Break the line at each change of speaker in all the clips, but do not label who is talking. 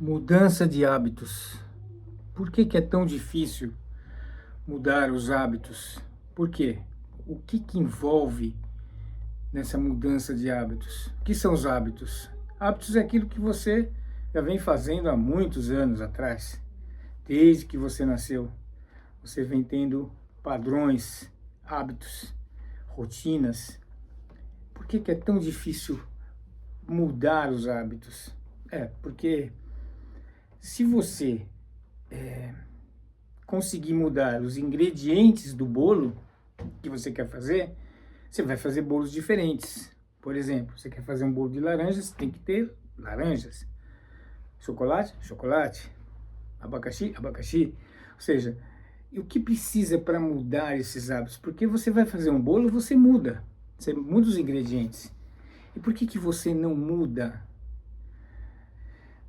Mudança de hábitos. Por que que é tão difícil mudar os hábitos? Por quê? O que que envolve nessa mudança de hábitos? O que são os hábitos? Hábitos é aquilo que você já vem fazendo há muitos anos atrás. Desde que você nasceu, você vem tendo padrões, hábitos, rotinas. Por que que é tão difícil mudar os hábitos? Porque se você conseguir mudar os ingredientes do bolo que você quer fazer, você vai fazer bolos diferentes. Por exemplo, você quer fazer um bolo de laranjas, tem que ter laranjas. Chocolate, chocolate. Abacaxi, abacaxi. Ou seja, e o que precisa para mudar esses hábitos? Porque você vai fazer um bolo, você muda os ingredientes. E por que que você não muda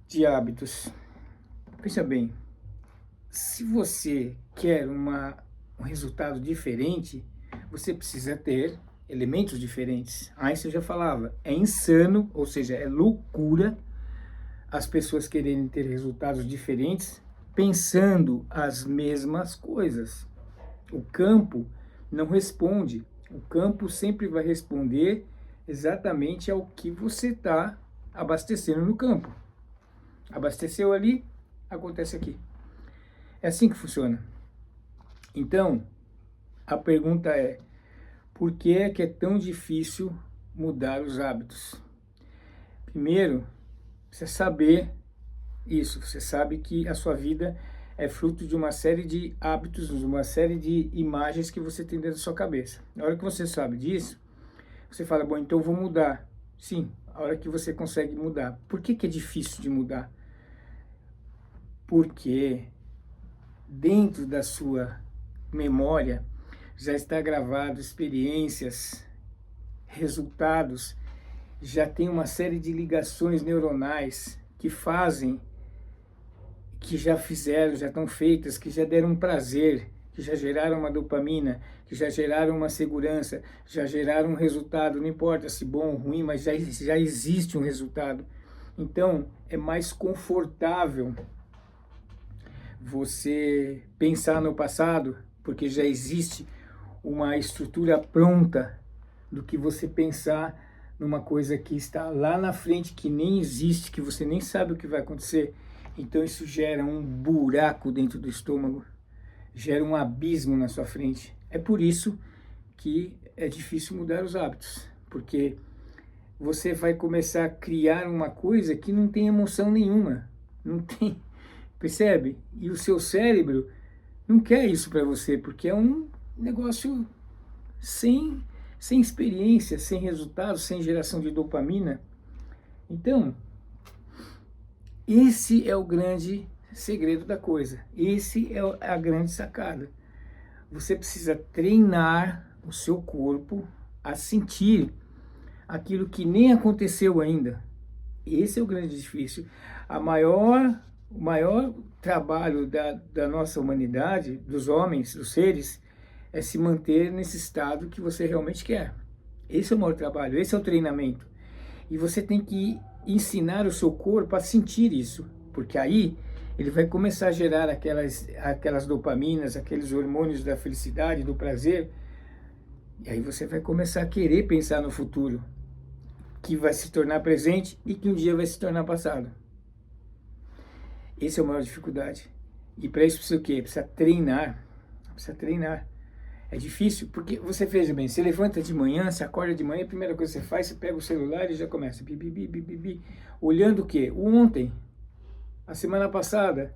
de hábitos? Pensa bem, se você quer um resultado diferente, você precisa ter elementos diferentes. Einstein já falava, é insano, ou seja, é loucura as pessoas quererem ter resultados diferentes pensando as mesmas coisas. O campo não responde, o campo sempre vai responder exatamente ao que você está abastecendo no campo. Abasteceu ali, acontece aqui. É assim que funciona. Então, a pergunta é, por que é tão difícil mudar os hábitos? Primeiro, você saber isso, você sabe que a sua vida é fruto de uma série de hábitos, de uma série de imagens que você tem dentro da sua cabeça. Na hora que você sabe disso, você fala, bom, então eu vou mudar. Sim, a hora que você consegue mudar. Por que que é difícil de mudar? Porque dentro da sua memória já está gravado experiências, resultados, já tem uma série de ligações neuronais que fazem, que já fizeram, já estão feitas, que já deram um prazer, que já geraram uma dopamina, que já geraram uma segurança, já geraram um resultado, não importa se bom ou ruim, mas já existe um resultado. Então, é mais confortável você pensar no passado, porque já existe uma estrutura pronta, do que você pensar numa coisa que está lá na frente, que nem existe, que você nem sabe o que vai acontecer. Então isso gera um buraco dentro do estômago, gera um abismo na sua frente. É por isso que é difícil mudar os hábitos, porque você vai começar a criar uma coisa que não tem emoção nenhuma, não tem, percebe? E o seu cérebro não quer isso para você, porque é um negócio sem experiência, sem resultado, sem geração de dopamina. Então, esse é o grande segredo da coisa. Esse é a grande sacada. Você precisa treinar o seu corpo a sentir aquilo que nem aconteceu ainda. Esse é o grande difícil. O maior trabalho da nossa humanidade, dos homens, dos seres, é se manter nesse estado que você realmente quer. Esse é o maior trabalho, esse é o treinamento. E você tem que ensinar o seu corpo a sentir isso, porque aí ele vai começar a gerar aquelas dopaminas, aqueles hormônios da felicidade, do prazer, e aí você vai começar a querer pensar no futuro, que vai se tornar presente e que um dia vai se tornar passado. Essa é a maior dificuldade. E para isso precisa o quê? Precisa treinar. Precisa treinar. É difícil, porque você veja bem, você levanta de manhã, você acorda de manhã, a primeira coisa que você faz, você pega o celular e já começa, bi, olhando o quê? O ontem, a semana passada,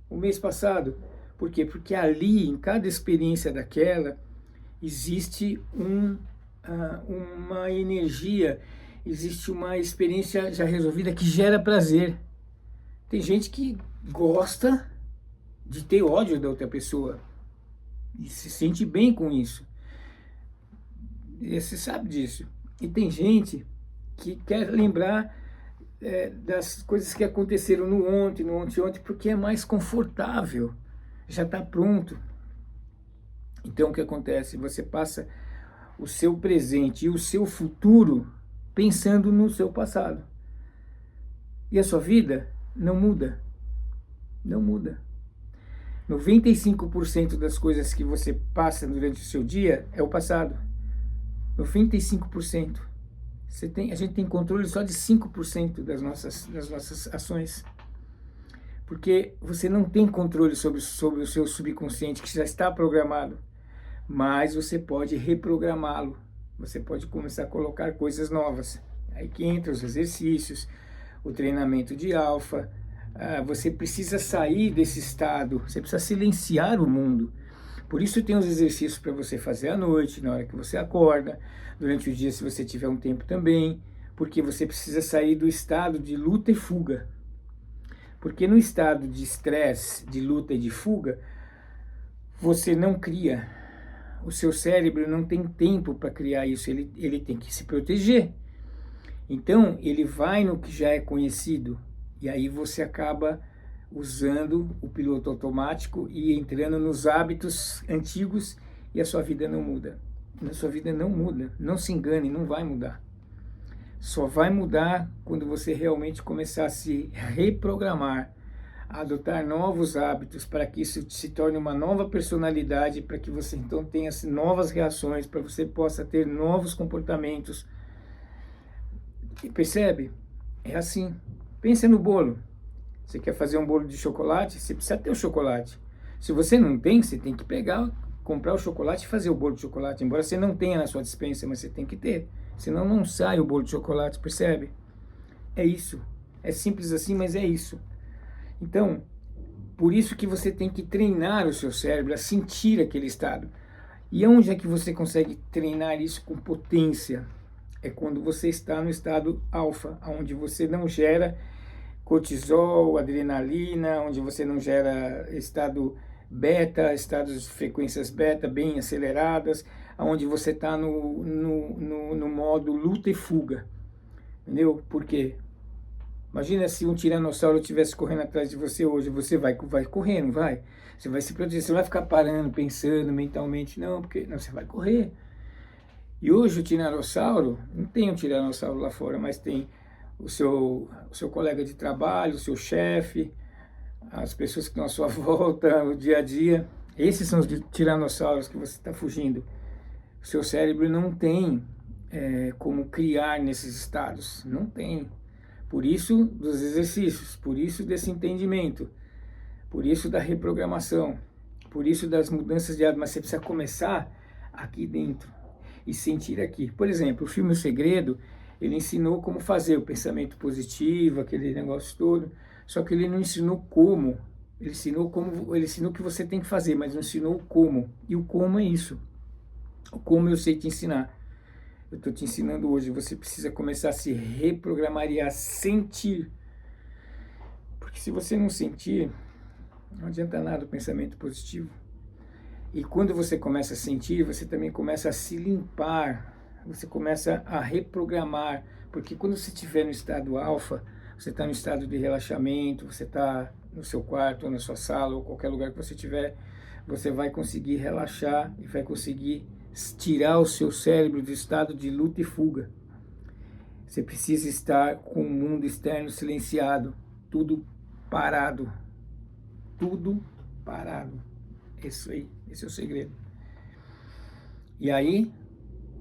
o mês passado. Por quê? Porque ali, em cada experiência daquela, existe uma energia, existe uma experiência já resolvida que gera prazer. Tem gente que gosta de ter ódio da outra pessoa e se sente bem com isso. E você sabe disso. E tem gente que quer lembrar das coisas que aconteceram no ontem, porque é mais confortável, já está pronto. Então o que acontece? Você passa o seu presente e o seu futuro pensando no seu passado. E a sua vida não muda. Não muda. 95% das coisas que você passa durante o seu dia é o passado. 95%. A gente tem controle só de 5% das nossas ações. Porque você não tem controle sobre o seu subconsciente, que já está programado. Mas você pode reprogramá-lo. Você pode começar a colocar coisas novas. Aí que entra os exercícios, o treinamento de alfa. Você precisa sair desse estado, você precisa silenciar o mundo. Por isso tem os exercícios para você fazer à noite, na hora que você acorda, durante o dia se você tiver um tempo também, porque você precisa sair do estado de luta e fuga. Porque no estado de estresse, de luta e de fuga, você não cria. O seu cérebro não tem tempo para criar isso, ele tem que se proteger. Então, ele vai no que já é conhecido, e aí você acaba usando o piloto automático e entrando nos hábitos antigos e a sua vida não muda. A sua vida não muda, não se engane, não vai mudar. Só vai mudar quando você realmente começar a se reprogramar, a adotar novos hábitos para que isso se torne uma nova personalidade, para que você então tenha novas reações, para que você possa ter novos comportamentos. E percebe? É assim. Pensa no bolo. Você quer fazer um bolo de chocolate? Você precisa ter o chocolate. Se você não tem, você tem que comprar o chocolate e fazer o bolo de chocolate. Embora você não tenha na sua despensa, mas você tem que ter. Senão não sai o bolo de chocolate, percebe? É isso. É simples assim, mas é isso. Então, por isso que você tem que treinar o seu cérebro a sentir aquele estado. E onde é que você consegue treinar isso com potência? É quando você está no estado alfa, onde você não gera cortisol, adrenalina, onde você não gera estado beta, estados de frequências beta bem aceleradas, onde você está no modo luta e fuga. Entendeu? Por quê? Imagina se um tiranossauro estivesse correndo atrás de você hoje, você vai correr, não vai? Você vai se proteger, você não vai ficar parando, pensando mentalmente, não, porque não, você vai correr. E hoje o tiranossauro, não tem um tiranossauro lá fora, mas tem o seu colega de trabalho, o seu chefe, as pessoas que estão à sua volta, o dia a dia. Esses são os tiranossauros que você está fugindo. O seu cérebro não tem como criar nesses estados, não tem. Por isso dos exercícios, por isso desse entendimento, por isso da reprogramação, por isso das mudanças de hábito. Mas você precisa começar aqui dentro e sentir aqui. Por exemplo, o filme O Segredo, ele ensinou como fazer o pensamento positivo, aquele negócio todo, só que ele não ensinou como. Ele ensinou o que você tem que fazer, mas não ensinou o como. E o como é isso. O como eu sei te ensinar. Eu estou te ensinando hoje, você precisa começar a se reprogramar e a sentir. Porque se você não sentir, não adianta nada o pensamento positivo. E quando você começa a sentir, você também começa a se limpar, você começa a reprogramar. Porque quando você estiver no estado alfa, você está no estado de relaxamento, você está no seu quarto, ou na sua sala, ou qualquer lugar que você estiver, você vai conseguir relaxar e vai conseguir tirar o seu cérebro do estado de luta e fuga. Você precisa estar com o mundo externo silenciado, tudo parado. Tudo parado. Isso aí, esse é o segredo. E aí,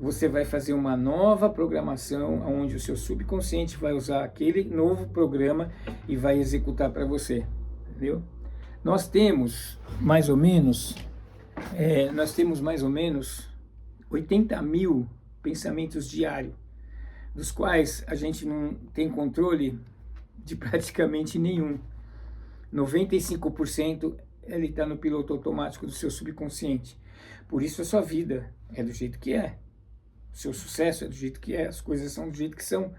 você vai fazer uma nova programação, onde o seu subconsciente vai usar aquele novo programa e vai executar para você, entendeu? Nós temos mais ou menos 80 mil pensamentos diários, dos quais a gente não tem controle de praticamente nenhum. 95% ele está no piloto automático do seu subconsciente. Por isso a sua vida é do jeito que é. O seu sucesso é do jeito que é. As coisas são do jeito que são.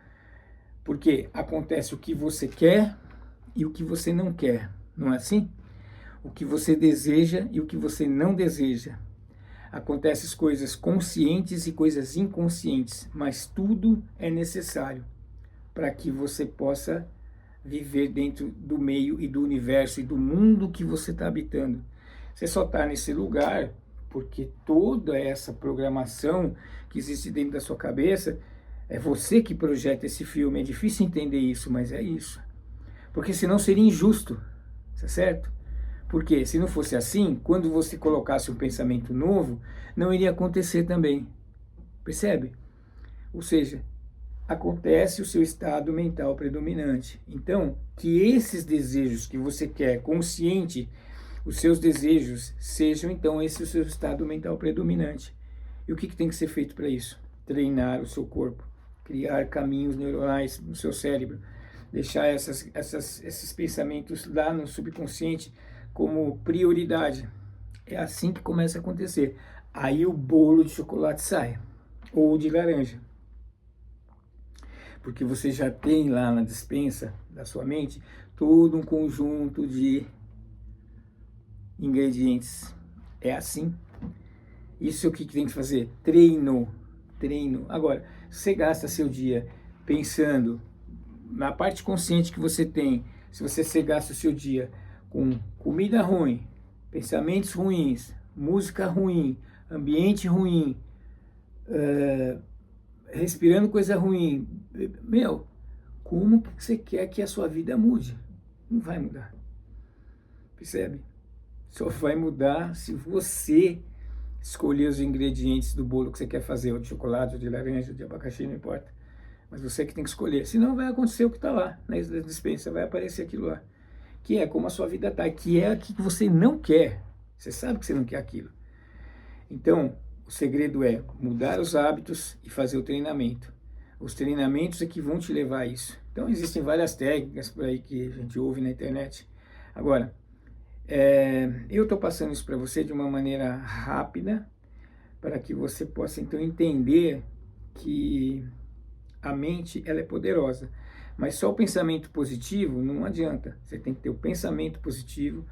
Porque acontece o que você quer e o que você não quer. Não é assim? O que você deseja e o que você não deseja. Acontecem coisas conscientes e coisas inconscientes. Mas tudo é necessário para que você possa viver dentro do meio e do universo e do mundo que você está habitando. Você só está nesse lugar porque toda essa programação que existe dentro da sua cabeça, é você que projeta esse filme. É difícil entender isso, mas é isso. Porque senão seria injusto. tá certo? Porque se não fosse assim, quando você colocasse um pensamento novo, não iria acontecer também, percebe? Ou seja, acontece o seu estado mental predominante. Então, que esses desejos que você quer, consciente, os seus desejos, sejam então esse o seu estado mental predominante. E o que tem que ser feito para isso? Treinar o seu corpo, criar caminhos neuronais no seu cérebro, deixar esses pensamentos lá no subconsciente como prioridade. É assim que começa a acontecer. Aí o bolo de chocolate sai, ou de laranja. Porque você já tem lá na despensa da sua mente todo um conjunto de ingredientes. É assim. Isso é o que tem que fazer? Treino. Treino. Agora, se você gasta seu dia pensando na parte consciente que você tem, se você gasta o seu dia com comida ruim, pensamentos ruins, música ruim, ambiente ruim, respirando coisa ruim, meu, como que você quer que a sua vida mude? Não vai mudar. Percebe? Só vai mudar se você escolher os ingredientes do bolo que você quer fazer, ou de chocolate, ou de laranja, ou de abacaxi, não importa. Mas você que tem que escolher. Senão vai acontecer o que está lá, na dispensa, vai aparecer aquilo lá. Que é como a sua vida está, que é aquilo que você não quer. Você sabe que você não quer aquilo. Então, o segredo é mudar os hábitos e fazer o treinamento. Os treinamentos é que vão te levar a isso. Então, existem várias técnicas por aí que a gente ouve na internet. Agora, eu estou passando isso para você de uma maneira rápida, para que você possa, então, entender que a mente ela é poderosa. Mas só o pensamento positivo não adianta. Você tem que ter o pensamento positivo,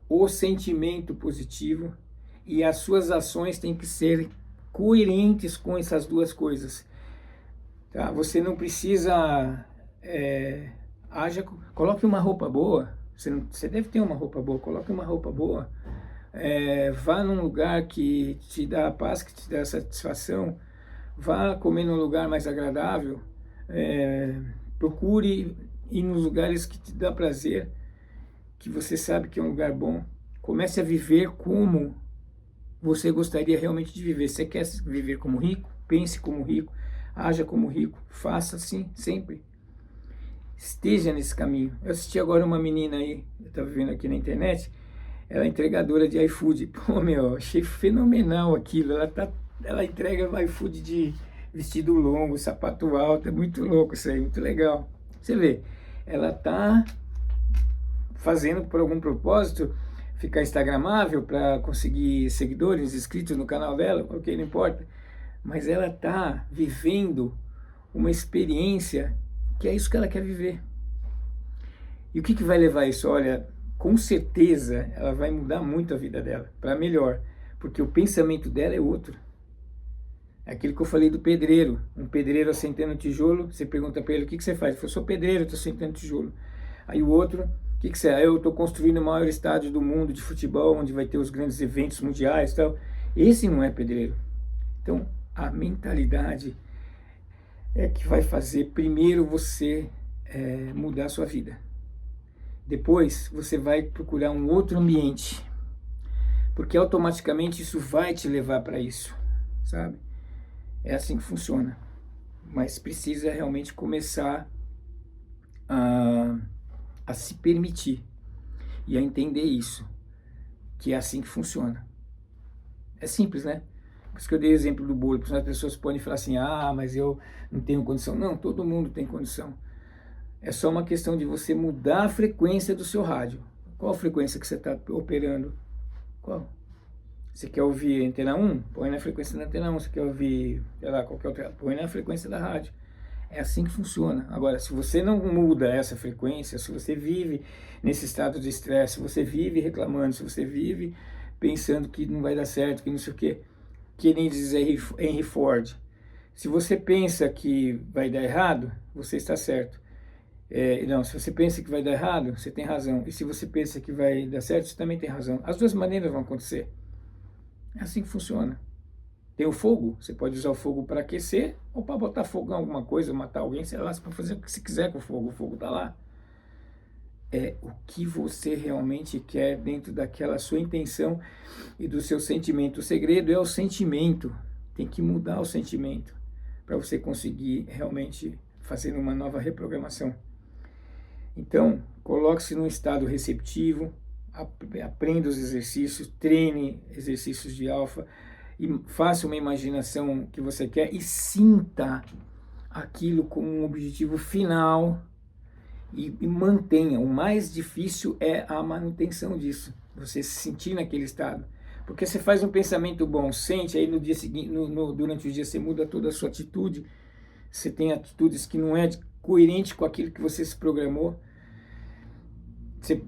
o sentimento positivo, e as suas ações têm que ser coerentes com essas duas coisas. Tá? Você não precisa... coloque uma roupa boa. Você deve ter uma roupa boa. Coloque uma roupa boa. Vá num lugar que te dá paz, que te dá satisfação. Vá comer num lugar mais agradável. Procure ir nos lugares que te dá prazer, que você sabe que é um lugar bom. Comece a viver como você gostaria realmente de viver. Você quer viver como rico? Pense como rico, haja como rico, faça assim sempre. Esteja nesse caminho. Eu assisti agora uma menina aí, eu estava vendo aqui na internet, ela é entregadora de iFood. Pô, meu, achei fenomenal aquilo. Ela entrega iFood de vestido longo, sapato alto, é muito louco isso aí, muito legal. Você vê, ela tá fazendo por algum propósito, ficar instagramável para conseguir seguidores, inscritos no canal dela, ok, não importa. Mas ela tá vivendo uma experiência que é isso que ela quer viver. E o que vai levar isso? Olha, com certeza ela vai mudar muito a vida dela, para melhor, porque o pensamento dela é outro. É aquilo que eu falei do pedreiro. Um pedreiro assentando tijolo, você pergunta para ele, o que você faz? Ele falou, sou pedreiro, estou assentando tijolo. Aí o outro, o que você é? Eu estou construindo o maior estádio do mundo de futebol, onde vai ter os grandes eventos mundiais e tal. Esse não é pedreiro. Então, a mentalidade é que vai fazer primeiro você mudar a sua vida. Depois, você vai procurar um outro ambiente, porque automaticamente isso vai te levar para isso, sabe? É assim que funciona. Mas precisa realmente começar a se permitir e a entender isso, que é assim que funciona. É simples, né? Por isso que eu dei o exemplo do bolo, porque as pessoas podem falar assim, mas eu não tenho condição. Não, todo mundo tem condição. É só uma questão de você mudar a frequência do seu rádio. Qual a frequência que você está operando? Qual? Você quer ouvir antena 1? Põe na frequência da antena 1. Você quer ouvir, sei lá, qualquer outra? Põe na frequência da rádio. É assim que funciona. Agora, se você não muda essa frequência, se você vive nesse estado de estresse, se você vive reclamando, se você vive pensando que não vai dar certo, que não sei o quê, que nem diz Henry Ford, se você pensa que vai dar errado, você está certo. Não, se você pensa que vai dar errado, você tem razão. E se você pensa que vai dar certo, você também tem razão. As duas maneiras vão acontecer. É assim que funciona. Tem o fogo, você pode usar o fogo para aquecer ou para botar fogo em alguma coisa, matar alguém, sei lá, você pode fazer o que você quiser com o fogo está lá. é o que você realmente quer dentro daquela sua intenção e do seu sentimento. O segredo é o sentimento, tem que mudar o sentimento para você conseguir realmente fazer uma nova reprogramação. Então, coloque-se num estado receptivo, aprenda os exercícios, treine exercícios de alfa, e faça uma imaginação que você quer e sinta aquilo como um objetivo final e mantenha. O mais difícil é a manutenção disso, você se sentir naquele estado. Porque você faz um pensamento bom, sente, aí no dia seguinte, durante o dia você muda toda a sua atitude, você tem atitudes que não é coerente com aquilo que você se programou.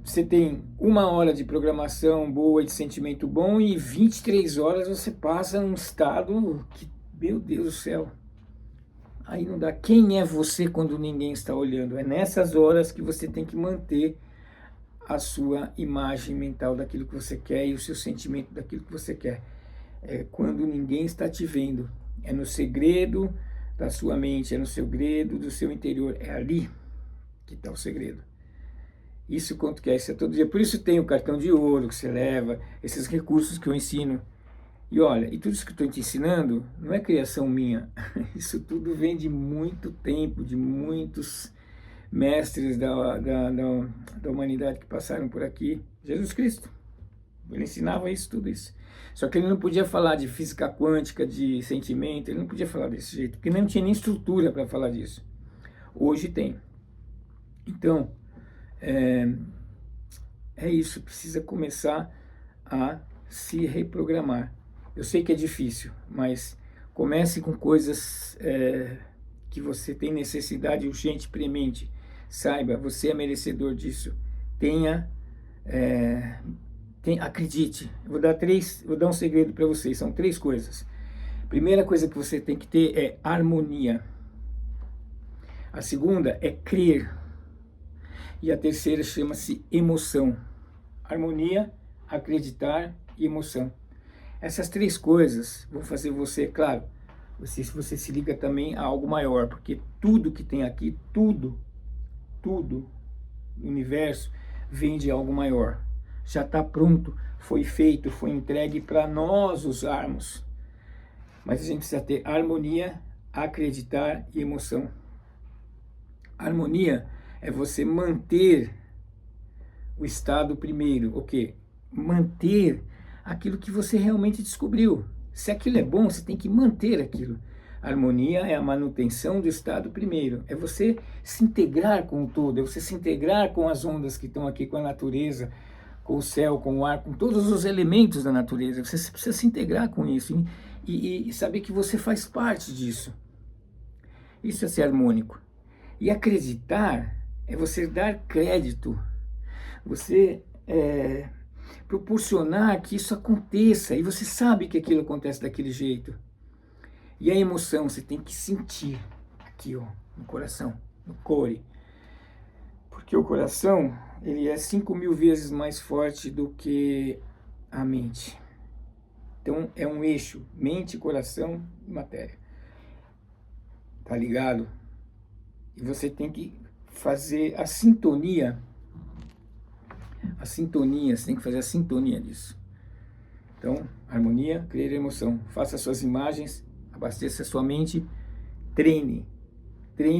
Você tem 1 hora de programação boa e de sentimento bom e 23 horas você passa num estado que, meu Deus do céu, aí não dá. Quem é você quando ninguém está olhando? É nessas horas que você tem que manter a sua imagem mental daquilo que você quer e o seu sentimento daquilo que você quer. É quando ninguém está te vendo. É no segredo da sua mente, é no segredo do seu interior. É ali que está o segredo. Isso quanto quer, isso é todo dia. Por isso tem o cartão de ouro que você leva, esses recursos que eu ensino. E olha, e tudo isso que eu estou te ensinando não é criação minha. Isso tudo vem de muito tempo, de muitos mestres da humanidade que passaram por aqui. Jesus Cristo, ele ensinava isso, tudo isso. Só que ele não podia falar de física quântica, de sentimento, ele não podia falar desse jeito, porque não tinha nem estrutura para falar disso. Hoje tem. Então, é isso, precisa começar a se reprogramar. Eu sei que é difícil, mas comece com coisas que você tem necessidade urgente, premente. Saiba, você é merecedor disso. Acredite. Vou dar um segredo para vocês, são 3 coisas. Primeira coisa que você tem que ter é harmonia. A segunda é crer. E a terceira chama-se emoção. Harmonia, acreditar e emoção. Essas 3 coisas vão fazer você, claro, você se liga também a algo maior, porque tudo que tem aqui, tudo no universo vem de algo maior. Já está pronto, foi feito, foi entregue para nós usarmos. Mas a gente precisa ter harmonia, acreditar e emoção. Harmonia é você manter o estado primeiro, o quê? Manter aquilo que você realmente descobriu. Se aquilo é bom, você tem que manter aquilo. A harmonia é a manutenção do estado primeiro. É você se integrar com o todo, é você se integrar com as ondas que estão aqui, com a natureza, com o céu, com o ar, com todos os elementos da natureza. Você precisa se integrar com isso e saber que você faz parte disso. Isso é ser harmônico. E acreditar é você dar crédito, você proporcionar que isso aconteça, e você sabe que aquilo acontece daquele jeito. E a emoção, você tem que sentir aqui, ó, no coração, no core. Porque o coração, ele é 5.000 vezes mais forte do que a mente. Então, é um eixo, mente, coração e matéria. Tá ligado? E você tem que fazer a sintonia, você tem que fazer a sintonia disso. Então, harmonia, crer emoção. Faça suas imagens, abasteça a sua mente, treine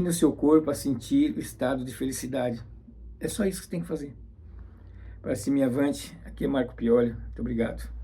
o seu corpo a sentir o estado de felicidade. É só isso que você tem que fazer. Para cima e avante, aqui é Marco Pioli. Muito obrigado.